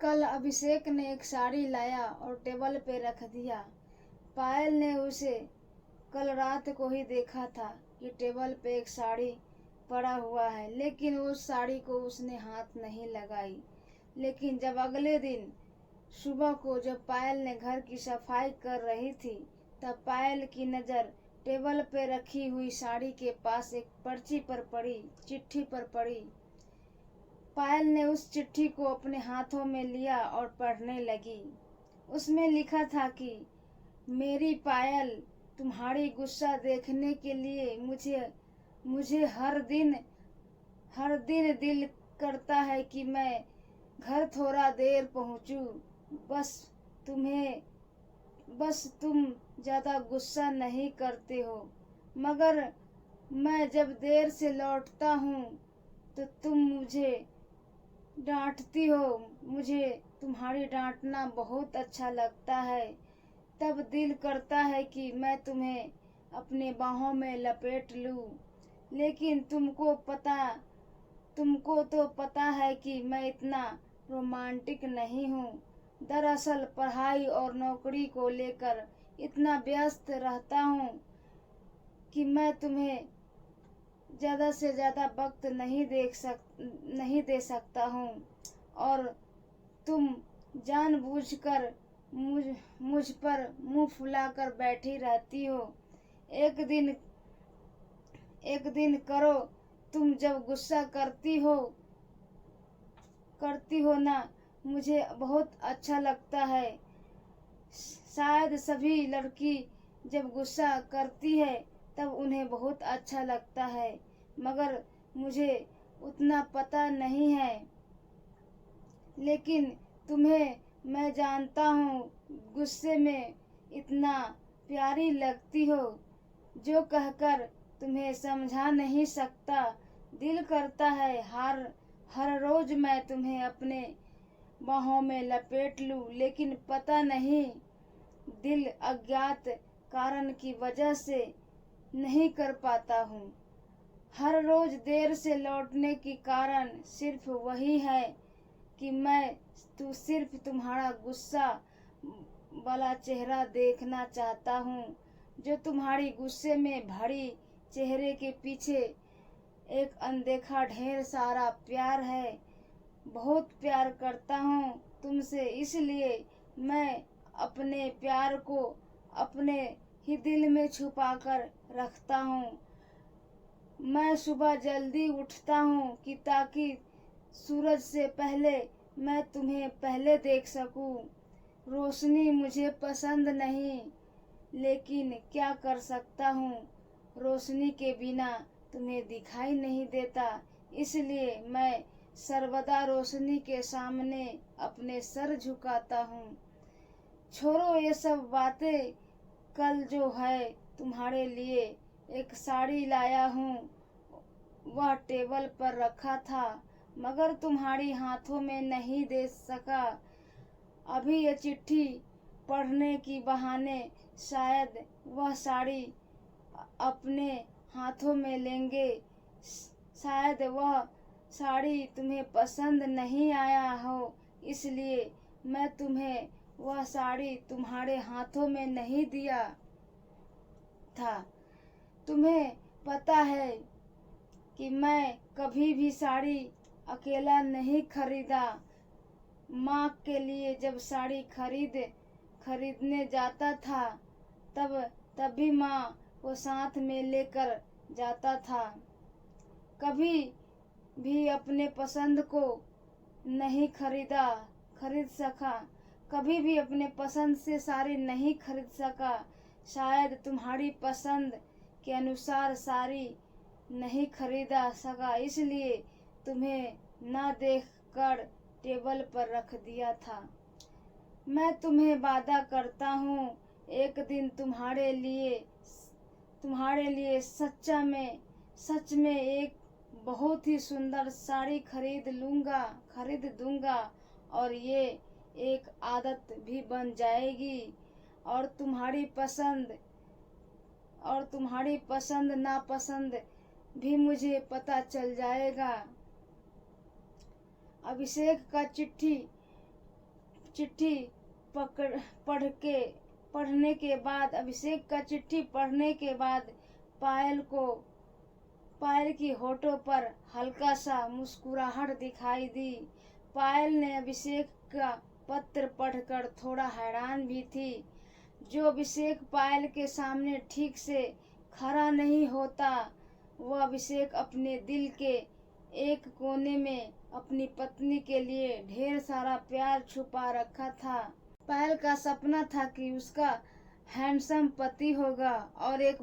कल अभिषेक ने एक साड़ी लाया और टेबल पे रख दिया। पायल ने उसे कल रात को ही देखा था कि टेबल पे एक साड़ी पड़ा हुआ है, लेकिन उस साड़ी को उसने हाथ नहीं लगाई। लेकिन जब अगले दिन सुबह को जब पायल ने घर की सफाई कर रही थी, तब पायल की नज़र टेबल पे रखी हुई साड़ी के पास एक पर्ची पर पड़ी, चिट्ठी पर पड़ी। पायल ने उस चिट्ठी को अपने हाथों में लिया और पढ़ने लगी। उसमें लिखा था कि मेरी पायल, तुम्हारी गुस्सा देखने के लिए मुझे हर दिन दिल करता है कि मैं घर थोड़ा देर पहुंचूं। बस तुम ज़्यादा गुस्सा नहीं करते हो, मगर मैं जब देर से लौटता हूँ तो तुम मुझे डांटती हो। मुझे तुम्हारी डांटना बहुत अच्छा लगता है। तब दिल करता है कि मैं तुम्हें अपने बाहों में लपेट लूं। लेकिन तुमको तो पता है कि मैं इतना रोमांटिक नहीं हूँ। दरअसल पढ़ाई और नौकरी को लेकर इतना व्यस्त रहता हूँ कि मैं तुम्हें ज़्यादा से ज़्यादा वक्त नहीं दे सकता हूँ, और तुम जानबूझकर मुझ पर मुंह फुलाकर बैठी रहती हो। एक दिन करो, तुम जब गुस्सा करती हो ना, मुझे बहुत अच्छा लगता है। शायद सभी लड़की जब गुस्सा करती है तब उन्हें बहुत अच्छा लगता है, मगर मुझे उतना पता नहीं है। लेकिन तुम्हें मैं जानता हूँ, गुस्से में इतना प्यारी लगती हो, जो कहकर तुम्हें समझा नहीं सकता। दिल करता है हर रोज मैं तुम्हें अपने बाहों में लपेट लूं, लेकिन पता नहीं दिल अज्ञात कारण की वजह से नहीं कर पाता हूँ। हर रोज देर से लौटने की कारण सिर्फ वही है कि मैं सिर्फ तुम्हारा गुस्सा वाला चेहरा देखना चाहता हूँ, जो तुम्हारी गुस्से में भरी चेहरे के पीछे एक अनदेखा ढेर सारा प्यार है। बहुत प्यार करता हूँ तुमसे, इसलिए मैं अपने प्यार को अपने ही दिल में छुपा कर रखता हूँ। मैं सुबह जल्दी उठता हूँ कि ताकि सूरज से पहले मैं तुम्हें पहले देख सकूं। रोशनी मुझे पसंद नहीं, लेकिन क्या कर सकता हूँ, रोशनी के बिना तुम्हें दिखाई नहीं देता, इसलिए मैं सर्वदा रोशनी के सामने अपने सर झुकाता हूँ। छोड़ो ये सब बातें। कल जो है तुम्हारे लिए एक साड़ी लाया हूँ, वह टेबल पर रखा था, मगर तुम्हारी हाथों में नहीं दे सका। अभी ये चिट्ठी पढ़ने की बहाने शायद वह साड़ी अपने हाथों में लेंगे। शायद वह साड़ी तुम्हें पसंद नहीं आया हो, इसलिए मैं तुम्हें वह साड़ी तुम्हारे हाथों में नहीं दिया था। तुम्हें पता है कि मैं कभी भी साड़ी अकेला नहीं खरीदा। माँ के लिए जब साड़ी खरीदने जाता था, तब भी माँ को साथ में लेकर जाता था। कभी भी अपने पसंद को नहीं खरीद सका। कभी भी अपने पसंद से साड़ी नहीं खरीद सका। शायद तुम्हारी पसंद के अनुसार साड़ी नहीं खरीदा सका, इसलिए तुम्हें न देखकर टेबल पर रख दिया था। मैं तुम्हें वादा करता हूँ, एक दिन तुम्हारे लिए सच में एक बहुत ही सुंदर साड़ी खरीद दूंगा, और ये एक आदत भी बन जाएगी, और तुम्हारी पसंद नापसंद भी मुझे पता चल जाएगा। अभिषेक का चिट्ठी चिट्ठी पढ़ने के बाद अभिषेक का चिट्ठी पढ़ने के बाद पायल की होठों पर हल्का सा मुस्कुराहट दिखाई दी। पायल ने अभिषेक का पत्र पढ़कर थोड़ा हैरान भी थी। जो अभिषेक पायल के सामने ठीक से खड़ा नहीं होता, वह अभिषेक अपने दिल के एक कोने में अपनी पत्नी के लिए ढेर सारा प्यार छुपा रखा था। पायल का सपना था कि उसका हैंडसम पति होगा और एक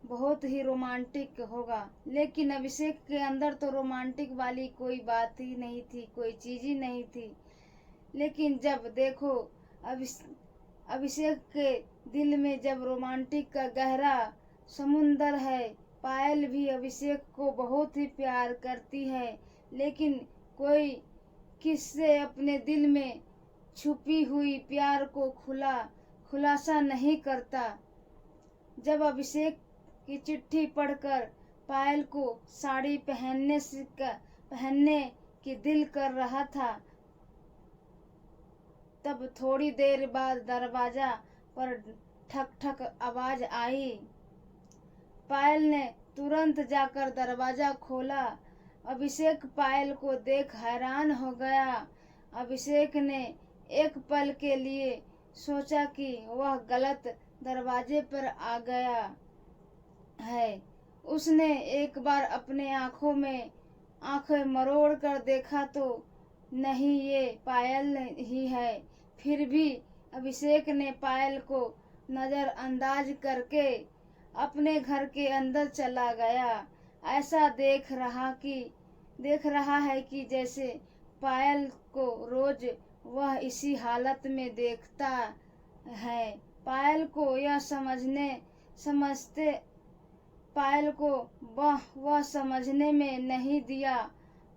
बहुत ही रोमांटिक होगा, लेकिन अभिषेक के अंदर तो रोमांटिक वाली कोई बात ही नहीं थी, कोई चीज ही नहीं थी। लेकिन जब देखो अभिषेक के दिल में जब रोमांटिक का गहरा समुंदर है। पायल भी अभिषेक को बहुत ही प्यार करती है, लेकिन कोई किससे अपने दिल में छुपी हुई प्यार को खुलासा नहीं करता। जब अभिषेक की चिट्ठी पढ़कर पायल को साड़ी पहनने की दिल कर रहा था, तब थोड़ी देर बाद दरवाजा पर ठक ठक आवाज आई। पायल ने तुरंत जाकर दरवाजा खोला। अभिषेक पायल को देख हैरान हो गया। अभिषेक ने एक पल के लिए सोचा कि वह गलत दरवाजे पर आ गया है। उसने एक बार अपने आंखें मरोड़ कर देखा तो नहीं, ये पायल ही है। फिर भी अभिषेक ने पायल को नजरअंदाज करके अपने घर के अंदर चला गया। ऐसा देख रहा है कि जैसे पायल को रोज वह इसी हालत में देखता है। पायल को वह समझने में नहीं दिया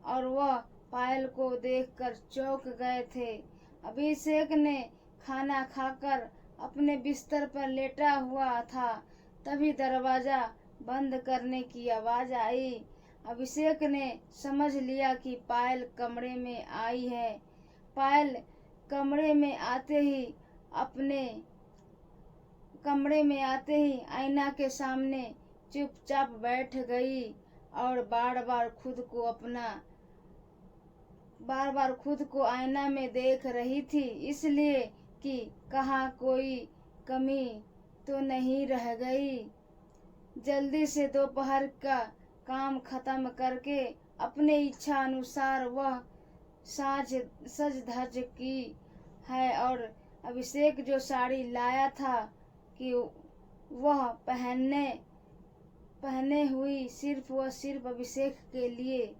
और वह पायल को देखकर चौंक गए थे। अभिषेक ने खाना खाकर अपने बिस्तर पर लेटा हुआ था, तभी दरवाजा बंद करने की आवाज आई। अभिषेक ने समझ लिया कि पायल कमरे में आई है। पायल कमरे में आते ही आईना के सामने चुपचाप बैठ गई और बार बार खुद को आईना में देख रही थी, इसलिए कि कहाँ कोई कमी तो नहीं रह गई। जल्दी से दोपहर का काम खत्म करके अपने इच्छा अनुसार वह सज धज की है और अभिषेक जो साड़ी लाया था कि वह पहने हुई सिर्फ अभिषेक के लिए,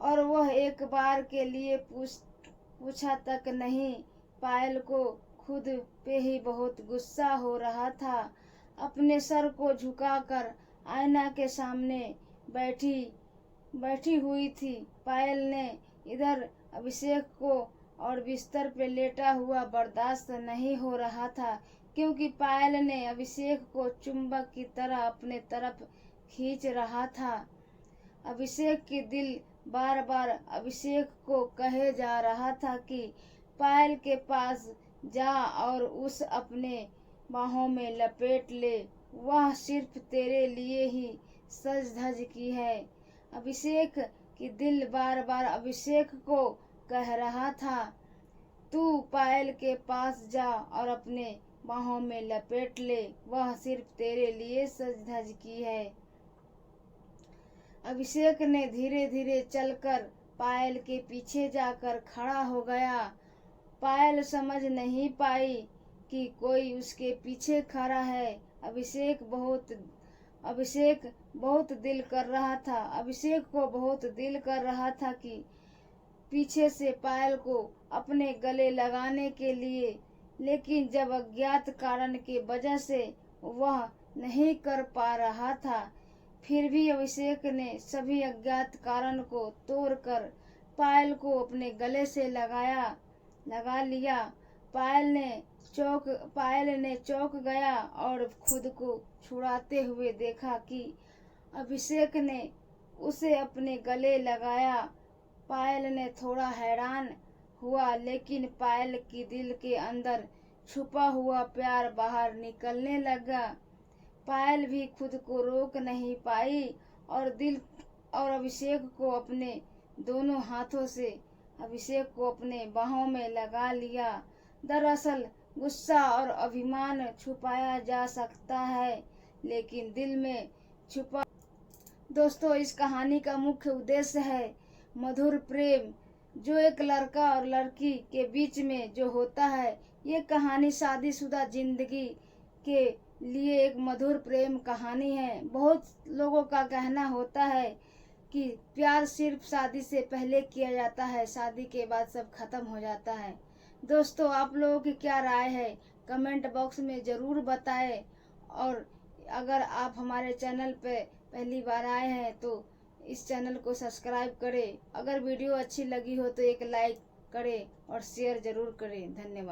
और वह एक बार के लिए पूछा तक नहीं। पायल को खुद पे ही बहुत गुस्सा हो रहा था। अपने सर को झुकाकर आईना के सामने बैठी हुई थी। पायल ने इधर अभिषेक को और बिस्तर पे लेटा हुआ बर्दाश्त नहीं हो रहा था, क्योंकि पायल ने अभिषेक को चुंबक की तरह अपने तरफ खींच रहा था। अभिषेक की दिल बार बार अभिषेक को कहे जा रहा था कि पायल के पास जा और उस अपने बाहों में लपेट ले, वह सिर्फ तेरे लिए ही सज धज की है। अभिषेक की दिल बार बार अभिषेक को कह रहा था, तू पायल के पास जा और अपने बाहों में लपेट ले, वह सिर्फ तेरे लिए सज धज की है। अभिषेक ने धीरे धीरे चलकर पायल के पीछे जाकर खड़ा हो गया। पायल समझ नहीं पाई कि कोई उसके पीछे खड़ा है। अभिषेक को बहुत दिल कर रहा था कि पीछे से पायल को अपने गले लगाने के लिए, लेकिन जब अज्ञात कारण की वजह से वह नहीं कर पा रहा था, फिर भी अभिषेक ने सभी अज्ञात कारण को तोड़कर पायल को अपने गले से लगा लिया। पायल ने चौंक गया और खुद को छुड़ाते हुए देखा कि अभिषेक ने उसे अपने गले लगाया। पायल ने थोड़ा हैरान हुआ, लेकिन पायल की दिल के अंदर छुपा हुआ प्यार बाहर निकलने लगा। पायल भी खुद को रोक नहीं पाई और अभिषेक को अपने दोनों हाथों से अभिषेक को अपने बाहों में लगा लिया। दरअसल गुस्सा और अभिमान छुपाया जा सकता है, लेकिन दिल में छुपा। दोस्तों, इस कहानी का मुख्य उद्देश्य है मधुर प्रेम, जो एक लड़का और लड़की के बीच में जो होता है। ये कहानी शादीशुदा जिंदगी के लिए एक मधुर प्रेम कहानी है। बहुत लोगों का कहना होता है कि प्यार सिर्फ शादी से पहले किया जाता है, शादी के बाद सब खत्म हो जाता है। दोस्तों, आप लोगों की क्या राय है, कमेंट बॉक्स में ज़रूर बताएं। और अगर आप हमारे चैनल पे पहली बार आए हैं तो इस चैनल को सब्सक्राइब करें। अगर वीडियो अच्छी लगी हो तो एक लाइक करें और शेयर ज़रूर करें। धन्यवाद।